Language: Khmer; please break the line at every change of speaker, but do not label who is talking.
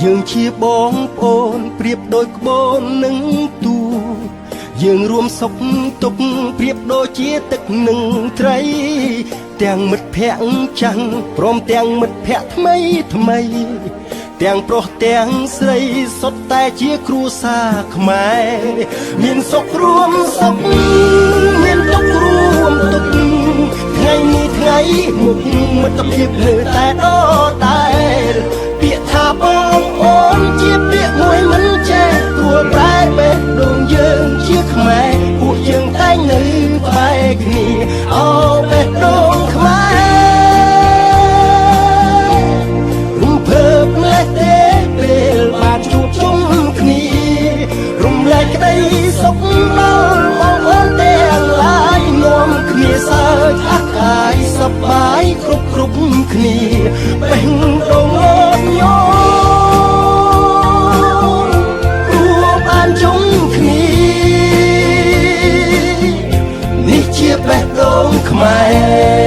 យើងជាបងប្អូនប្រៀបដូចក្បូននឹងទូយើងរួមសុខទុក្ខប្រៀបដូចជាទឹកនឹងត្រីទាំងមិត្តភក្តិចាំងព្រមទាំងមិត្តភក្តិថ្មីថ្មីទាំងប្រុសទាំងស្រីសុទ្ធតែជាគ្រួសារខ្មែរមានសុខរួមសុខមានទុក្ខរួមទុក្ខថ្ងៃនេះថ្ងៃមុខមិត្តភាពនៅតែដដែលពាក្យថាបងអូនជាពាក្យមួយមិនចេះព្រោះប្រែបេះដូងយើងជាខ្មែរពួកយើងតែងនៅក្បែរគ្នាអូបេះដូងខ្មែររំភើបម្លេះទេពេលបានជួបជុំគ្នារំលែកក្តីសុខដល់បងអូនទាំងឡាយនាំគ្នាសើចអាកាយសប្បាយគ្រប់គ្នាបេះដូងអូនញោមរួមបានជុំគ្នានេះជាបេះដូងខ្មែរ